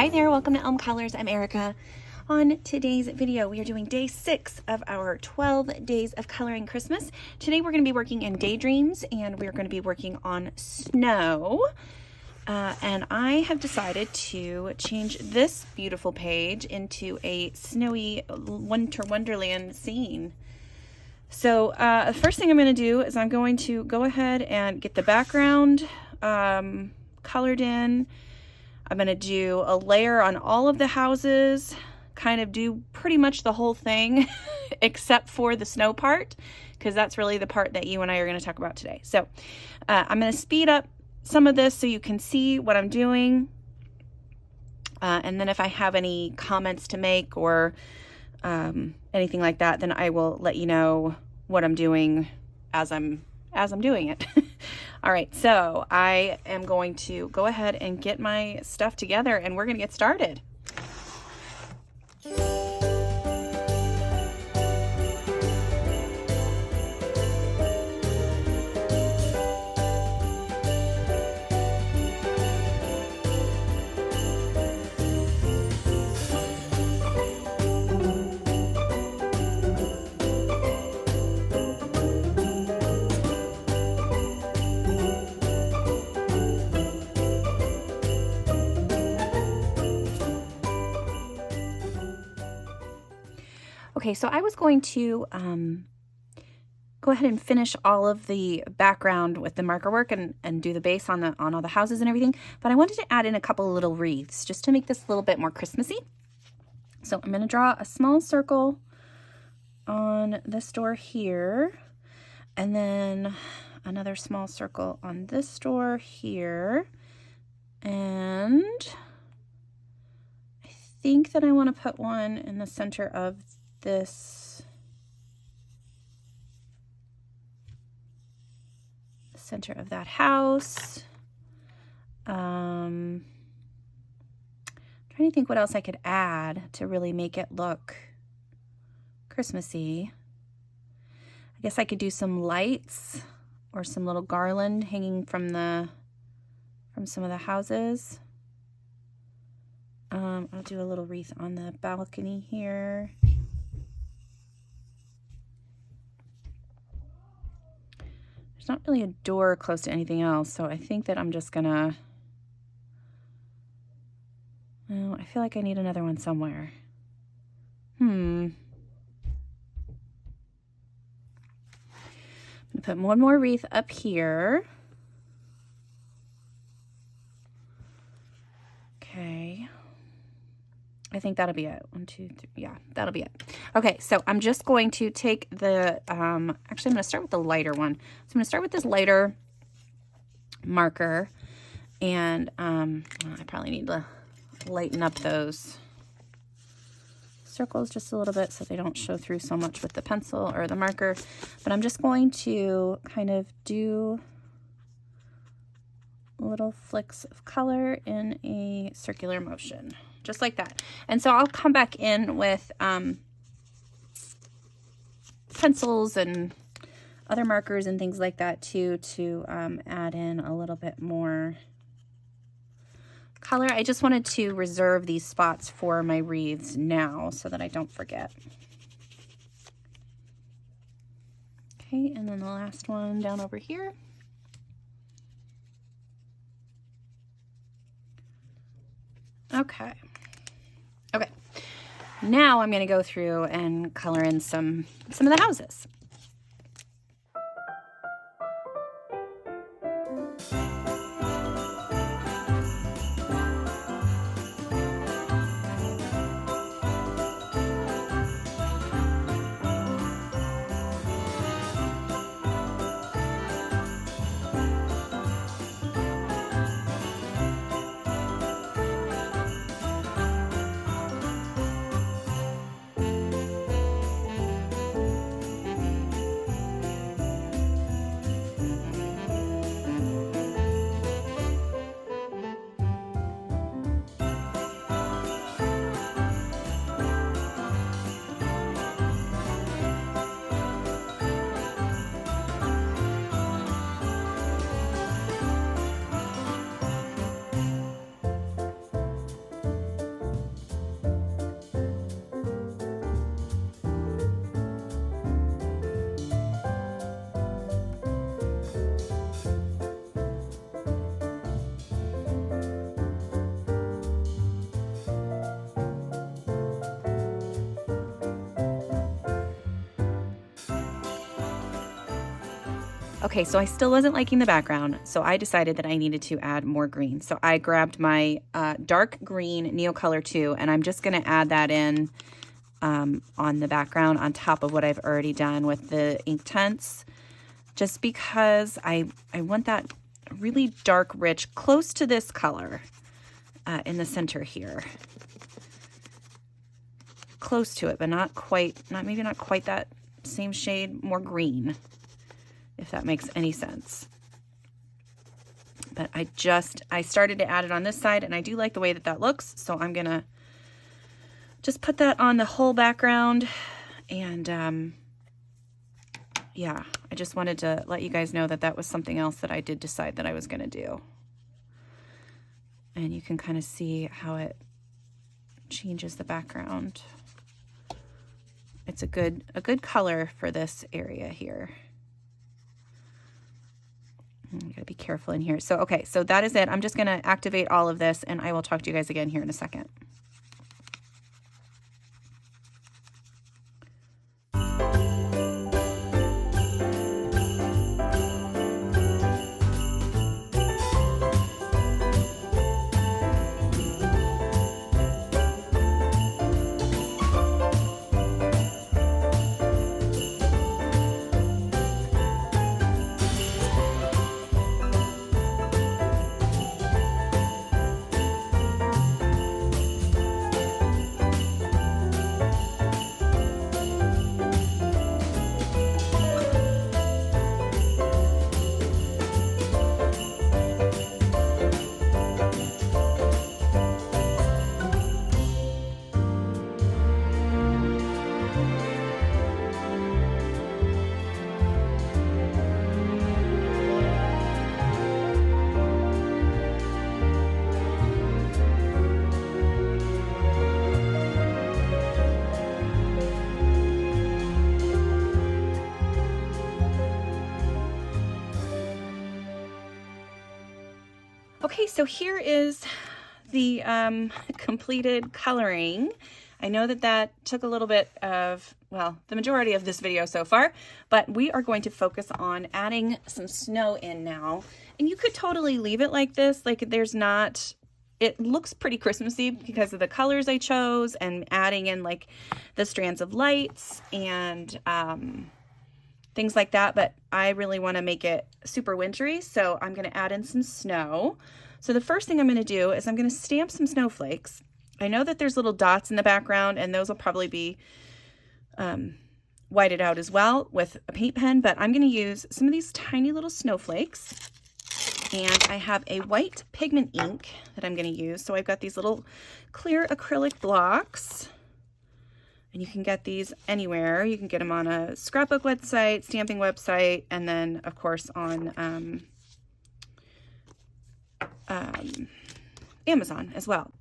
Hi there, welcome to Elm Colors. I'm Erica. On today's video, we are doing day 6 of our 12 days of coloring Christmas. Today we're going to be working in Daydreams and we're going to be working on snow. And I have decided to change this beautiful page into a snowy winter wonderland scene. So the first thing I'm going to do is I'm going to go ahead and get the background colored in. I'm going to do a layer on all of the houses, kind of do pretty much the whole thing except for the snow part, because that's really the part that you and I are going to talk about today. So I'm going to speed up some of this so you can see what I'm doing. And then if I have any comments to make or anything like that, then I will let you know what I'm doing as I'm doing it. All right, so I am going to go ahead and get my stuff together and we're going to get started. Okay, so I was going to go ahead and finish all of the background with the marker work and do the base on all the houses and everything, but I wanted to add in a couple of little wreaths just to make this a little bit more Christmassy. So I'm going to draw a small circle on this door here, and then another small circle on this door here, and I think that I want to put one in the center of this center of that house. Trying to think what else I could add to really make it look Christmassy. I guess I could do some lights or some little garland hanging from some of the houses. I'll do a little wreath on the balcony here. There's not really a door close to anything else, so I think that I'm just gonna, oh, I feel like I need another one somewhere. I'm gonna put one more wreath up here. Okay. I think that'll be it. 1, 2, 3. Yeah, that'll be it. Okay, so I'm just going to take the, actually I'm going to start with the lighter one. So I'm going to start with this lighter marker, and well, I probably need to lighten up those circles just a little bit so they don't show through so much with the pencil or the marker. But I'm just going to kind of do little flicks of color in a circular motion, just like that. And so I'll come back in with pencils and other markers and things like that too, to add in a little bit more color. I just wanted to reserve these spots for my wreaths now so that I don't forget. Okay, and then the last one down over here. Okay. Okay. Now I'm going to go through and color in some of the houses. Okay, so I still wasn't liking the background, so I decided that I needed to add more green. So I grabbed my dark green Neocolor 2, and I'm just going to add that in on the background on top of what I've already done with the Inktense, just because I want that really dark, rich, close to this color in the center here. Close to it, but not quite, maybe not quite that same shade, more green, if that makes any sense. But I started to add it on this side, and I do like the way that that looks, so I'm gonna just put that on the whole background. And yeah, I just wanted to let you guys know that that was something else that I did decide that I was gonna do. And you can kind of see how it changes the background. It's a good color for this area here. You gotta be careful in here. So, okay, so that is it. I'm just gonna activate all of this, and I will talk to you guys again here in a second. Okay, so here is the completed coloring. I know that that took a little bit of, well, the majority of this video so far, but we are going to focus on adding some snow in now. And you could totally leave it like this, like there's not, it looks pretty Christmassy because of the colors I chose and adding in like the strands of lights and things like that, but I really want to make it super wintry, so I'm going to add in some snow. So the first thing I'm going to do is I'm going to stamp some snowflakes. I know that there's little dots in the background, and those will probably be whited out as well with a paint pen, but I'm going to use some of these tiny little snowflakes, and I have a white pigment ink that I'm going to use. So I've got these little clear acrylic blocks. And you can get these anywhere. You can get them on a scrapbook website, stamping website, and then, of course, on Amazon as well.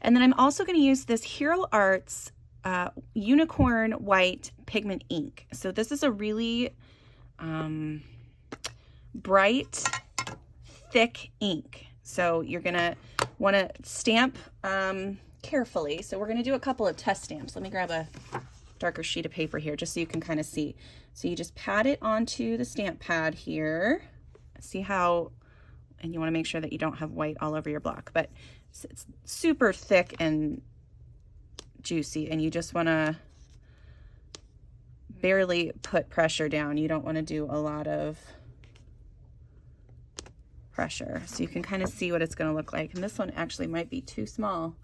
And then I'm also going to use this Hero Arts Unicorn White Pigment Ink. So this is a really bright, thick ink. So you're going to want to stamp carefully. So we're going to do a couple of test stamps. Let me grab a darker sheet of paper here just so you can kind of see. So you just pat it onto the stamp pad here. See how, and you want to make sure that you don't have white all over your block, but it's super thick and juicy, and you just want to barely put pressure down. You don't want to do a lot of pressure. So you can kind of see what it's going to look like. And this one actually might be too small.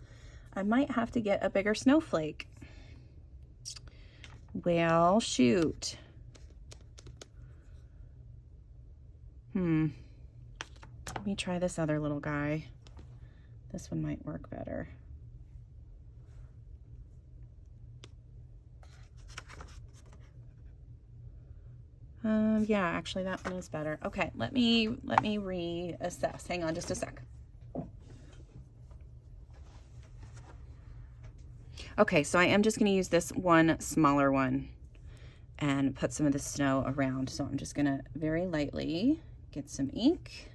I might have to get a bigger snowflake. Well, shoot. Let me try this other little guy. This one might work better. Yeah, actually that one is better. Okay, let me reassess. Hang on just a sec. Okay, so I am just going to use this one smaller one and put some of the snow around. So I'm just going to very lightly get some ink.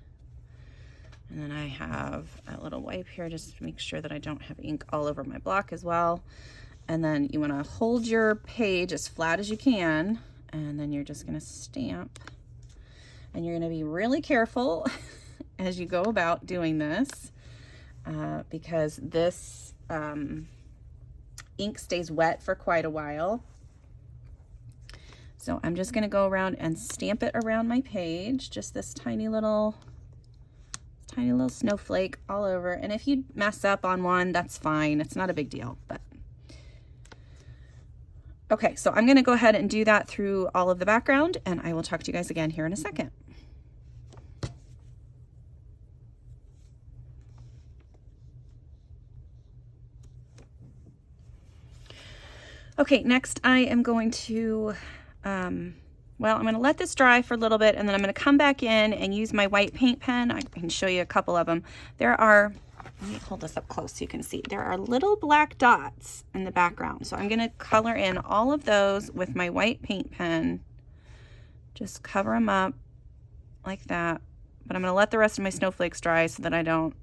And then I have a little wipe here just to make sure that I don't have ink all over my block as well. And then you want to hold your page as flat as you can, and then you're just going to stamp And you're going to be really careful as you go about doing this because this ink stays wet for quite a while. So I'm just going to go around and stamp it around my page, just this tiny little snowflake all over. And if you mess up on one, that's fine. It's not a big deal. But okay, so I'm going to go ahead and do that through all of the background, and I will talk to you guys again here in a second. Okay, next I am going to, well, I'm going to let this dry for a little bit, and then I'm going to come back in and use my white paint pen. I can show you a couple of them. There are, let me hold this up close so you can see. There are little black dots in the background. So I'm going to color in all of those with my white paint pen. Just cover them up like that. But I'm going to let the rest of my snowflakes dry so that I don't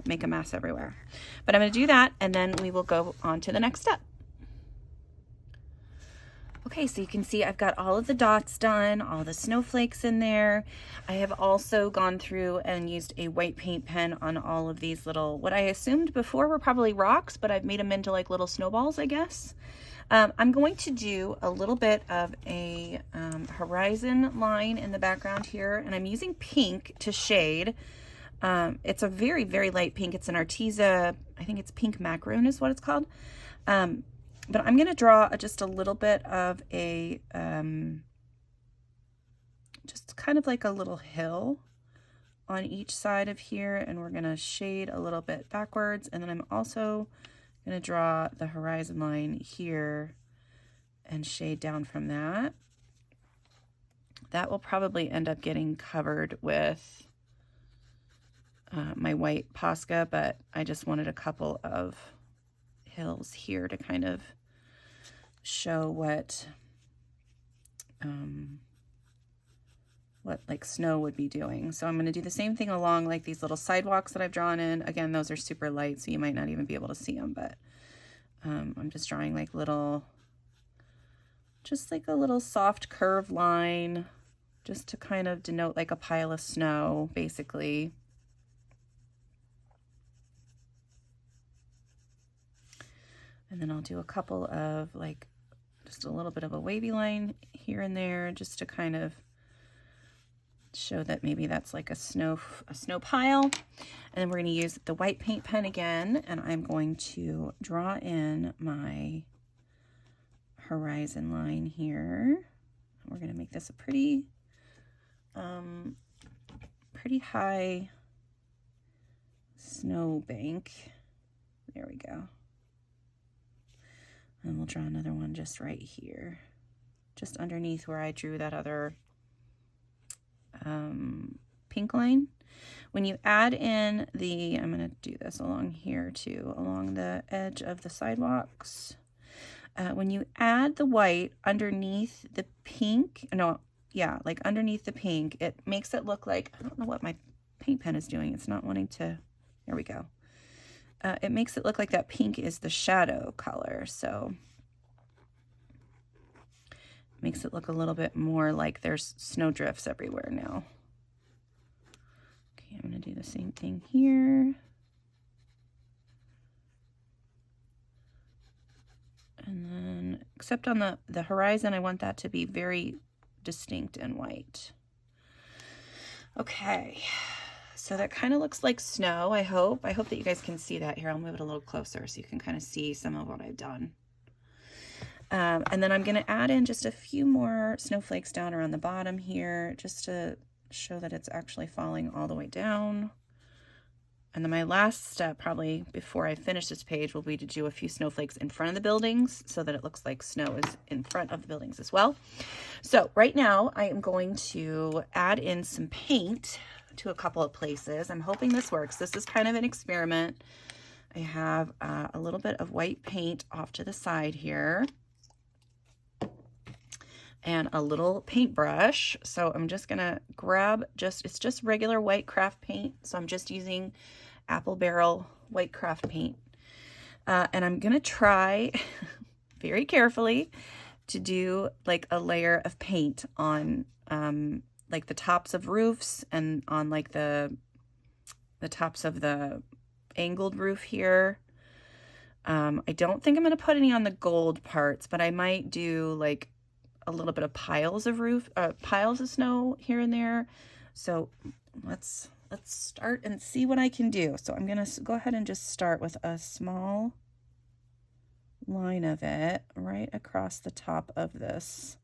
make a mess everywhere. But I'm going to do that, and then we will go on to the next step. Okay, so you can see I've got all of the dots done, all the snowflakes in there. I have also gone through and used a white paint pen on all of these little, what I assumed before were probably rocks, but I've made them into like little snowballs, I guess. I'm going to do a little bit of a horizon line in the background here, and I'm using pink to shade. It's a very, very light pink. It's an Arteza, I think it's pink macaroon is what it's called. But I'm going to draw just a little bit of a, just kind of like a little hill on each side of here, and we're going to shade a little bit backwards, and then I'm also going to draw the horizon line here and shade down from that. That will probably end up getting covered with my white Posca, but I just wanted a couple of hills here to kind of show what like snow would be doing. So I'm going to do the same thing along like these little sidewalks that I've drawn in. Again, those are super light, so you might not even be able to see them, but I'm just drawing like little, just like a little soft curved line just to kind of denote like a pile of snow, basically. And then I'll do a couple of like just a little bit of a wavy line here and there just to kind of show that maybe that's like a snow pile. And then we're going to use the white paint pen again, and I'm going to draw in my horizon line here. We're going to make this a pretty high snow bank. There we go. And we'll draw another one just right here, just underneath where I drew that other pink line. When you add in the, I'm going to do this along here too, along the edge of the sidewalks. When you add the white underneath the pink, like underneath the pink, it makes it look like, I don't know what my paint pen is doing. It's not wanting to, there we go. It makes it look like that pink is the shadow color, so it makes it look a little bit more like there's snow drifts everywhere now. Okay, I'm going to do the same thing here. And then, except on the horizon, I want that to be very distinct and white. Okay. So that kind of looks like snow, I hope. I hope that you guys can see that. Here, I'll move it a little closer so you can kind of see some of what I've done. And then I'm going to add in just a few more snowflakes down around the bottom here, just to show that it's actually falling all the way down. And then my last step, probably before I finish this page, will be to do a few snowflakes in front of the buildings so that it looks like snow is in front of the buildings as well. So right now I am going to add in some paint to a couple of places. I'm hoping this works. This is kind of an experiment. I have a little bit of white paint off to the side here and a little paintbrush. So I'm just gonna grab it's just regular white craft paint. So I'm just using Apple Barrel white craft paint. And I'm gonna try very carefully to do like a layer of paint on like the tops of roofs and on like the tops of the angled roof here. I don't think I'm going to put any on the gold parts, but I might do like a little bit of piles of snow here and there. So let's start and see what I can do. So I'm going to go ahead and just start with a small line of it right across the top of this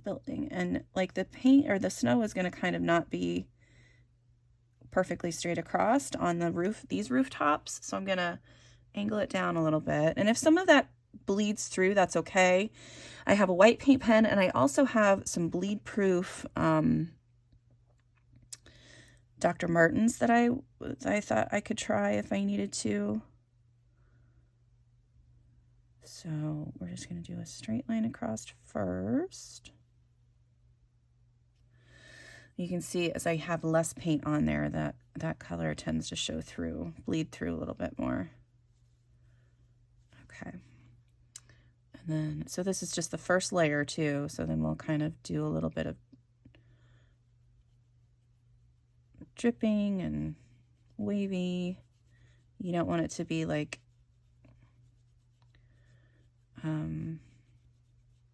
building. And like the paint or the snow is going to kind of not be perfectly straight across on the roof, these rooftops. So I'm going to angle it down a little bit. And if some of that bleeds through, that's okay. I have a white paint pen, and I also have some bleed proof Dr. Martens that I thought I could try if I needed to. So we're just going to do a straight line across first. You can see as I have less paint on there that color tends to show through, bleed through a little bit more. Okay. And then, so this is just the first layer too. So then we'll kind of do a little bit of dripping and wavy. You don't want it to be like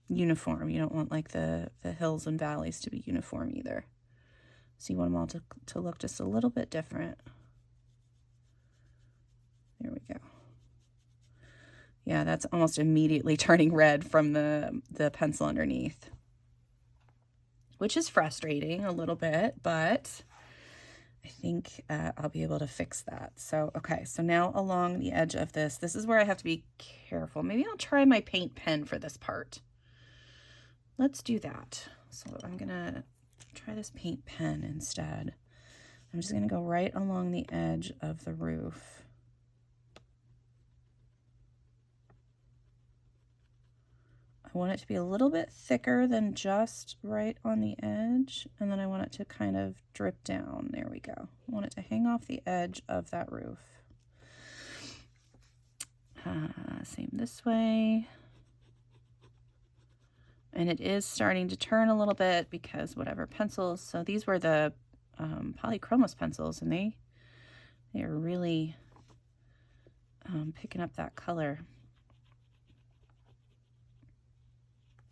uniform. You don't want like the hills and valleys to be uniform either. So you want them all to look just a little bit different. There we go. Yeah, that's almost immediately turning red from the pencil underneath, which is frustrating a little bit, but I think I'll be able to fix that. So, okay, so now along the edge of this is where I have to be careful. Maybe I'll try my paint pen for this part. Let's do that. So I'm gonna try this paint pen instead. I'm just gonna go right along the edge of the roof. I want it to be a little bit thicker than just right on the edge, and then I want it to kind of drip down. There we go. I want it to hang off the edge of that roof. Same this way. And it is starting to turn a little bit because whatever pencils, so these were the polychromos pencils, and they are really picking up that color.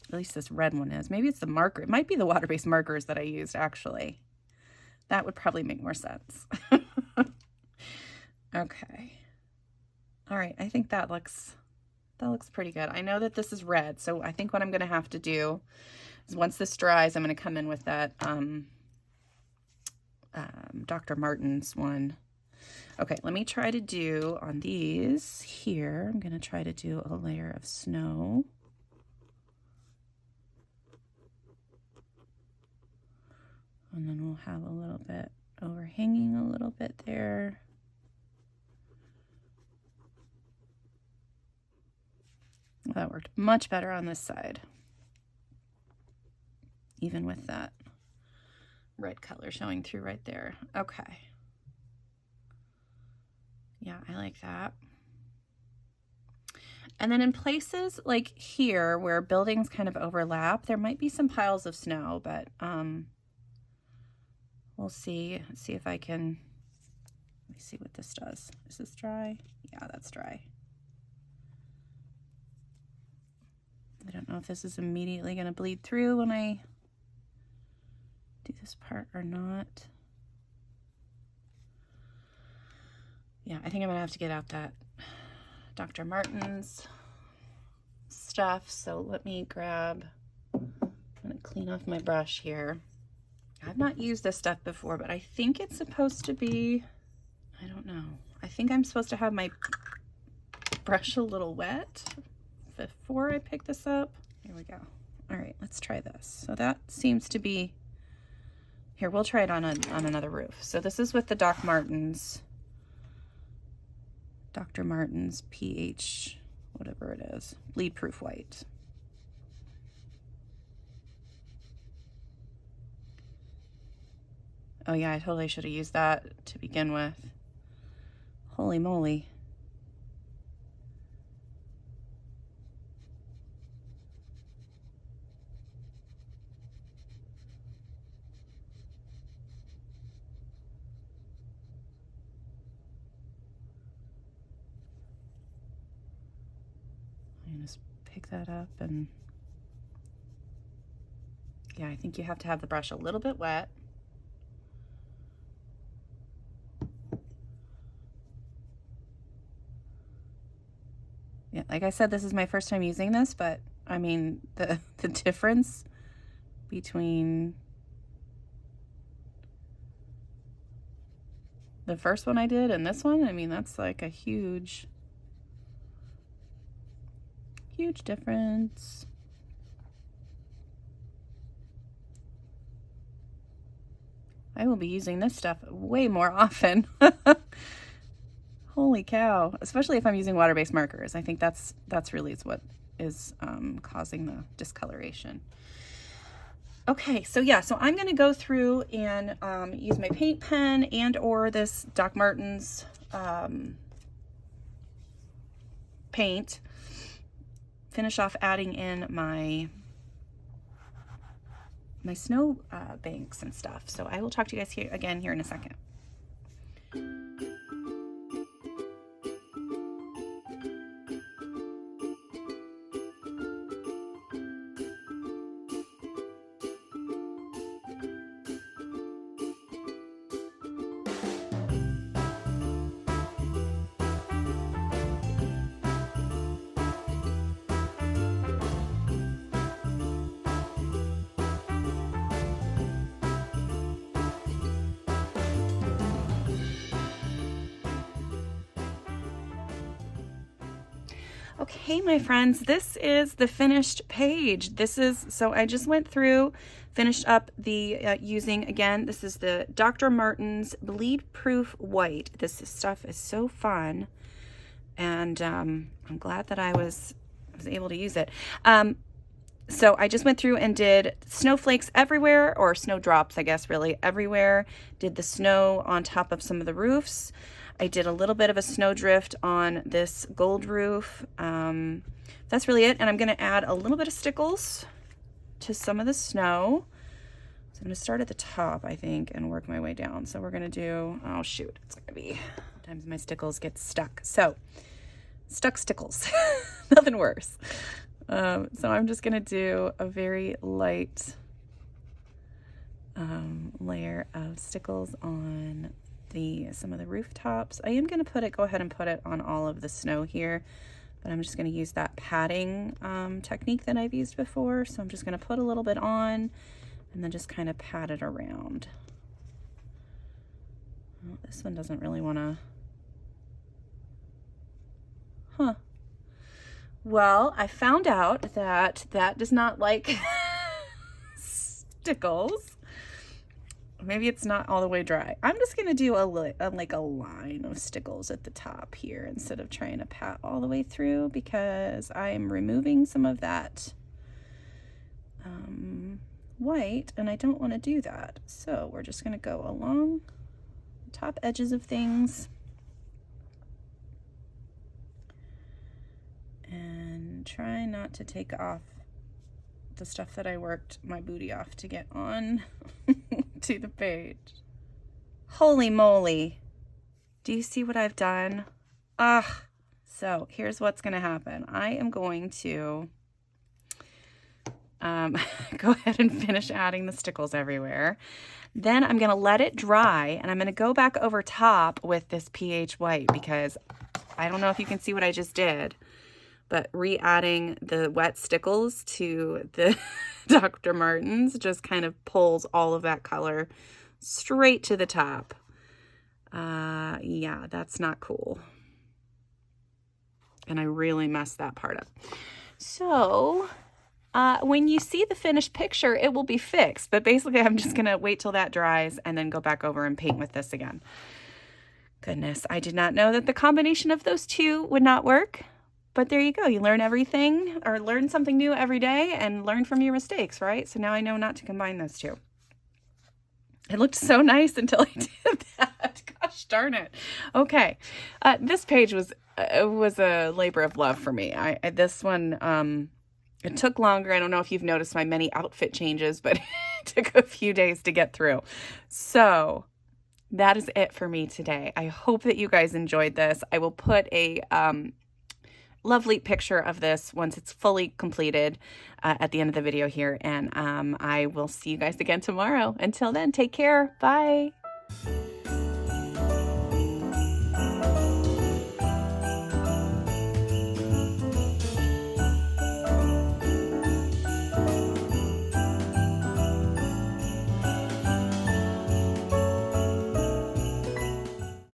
At least this red one is. Maybe it's the marker. It might be the water-based markers that I used, actually. That would probably make more sense. Okay. All right, I think that looks pretty good. I know that this is red, so I think what I'm going to have to do is once this dries, I'm going to come in with that Dr. Martens one. Okay, let me try to do on these here. I'm going to try to do a layer of snow. And then we'll have a little bit overhanging a little bit there. That worked much better on this side, even with that red color showing through right there. Okay. Yeah, I like that. And then in places like here where buildings kind of overlap, there might be some piles of snow, but we'll see if I can, let me see what this does. Is this dry? Yeah, that's dry. I don't know if this is immediately going to bleed through when I do this part or not. Yeah, I think I'm going to have to get out that Dr. Martens stuff. So let me grab, I'm going to clean off my brush here. I've not used this stuff before, but I think it's supposed to be, I don't know. I think I'm supposed to have my brush a little wet before I pick this up. Here we go. All right, let's try this. So that seems to be, here, we'll try it on another roof. So this is with the Dr. Martens PH, whatever it is, bleed proof white. Oh yeah, I totally should have used that to begin with. Holy moly. pick that up and yeah, I think you have to have the brush a little bit wet. Yeah, like I said, this is my first time using this, but I mean, the difference between the first one I did and this one, I mean, that's like a huge difference. I will be using this stuff way more often. Holy cow, especially if I'm using water-based markers. I think that's really what is causing the discoloration. Okay, so yeah, so I'm gonna go through and use my paint pen and or this Doc Martens paint, finish off adding in my snow banks and stuff. So I will talk to you guys here in a second. Okay, my friends, this is the finished page. So I just went through, finished up the using, again, this is the Dr. Martens Bleed Proof White. This stuff is so fun, and I'm glad that I was able to use it. So I just went through and did snowflakes everywhere, or snowdrops, I guess, really everywhere. Did the snow on top of some of the roofs. I did a little bit of a snowdrift on this gold roof. That's really it. And I'm going to add a little bit of stickles to some of the snow. So I'm going to start at the top, I think, and work my way down. So we're going to do, oh shoot, it's going to be, sometimes my stickles get stuck. So, stuck stickles, nothing worse. So I'm just going to do a very light layer of stickles on some of the rooftops. I am going to go ahead and put it on all of the snow here, but I'm just going to use that padding technique that I've used before. So I'm just going to put a little bit on and then just kind of pat it around. Well, this one doesn't really want to, well, I found out that does not like stickles. Maybe it's not all the way dry. I'm just going to do like a line of stickles at the top here instead of trying to pat all the way through, because I'm removing some of that white, and I don't want to do that. So we're just going to go along the top edges of things and try not to take off the stuff that I worked my booty off to get on to the page. Holy moly. Do you see what I've done? So here's what's going to happen. I am going to go ahead and finish adding the stickles everywhere. Then I'm going to let it dry, and I'm going to go back over top with this pH white, because I don't know if you can see what I just did, but re-adding the wet stickles to the Dr. Martens just kind of pulls all of that color straight to the top. Yeah, that's not cool. And I really messed that part up. So when you see the finished picture, it will be fixed. But basically, I'm just going to wait till that dries and then go back over and paint with this again. Goodness, I did not know that the combination of those two would not work. But there you go. You learn everything, or learn something new every day, and learn from your mistakes, right? So now I know not to combine those two. It looked so nice until I did that. Gosh darn it. Okay. This page was a labor of love for me. This one, it took longer. I don't know if you've noticed my many outfit changes, but it took a few days to get through. So that is it for me today. I hope that you guys enjoyed this. I will put a lovely picture of this once it's fully completed at the end of the video here. And I will see you guys again tomorrow. Until then, take care. Bye.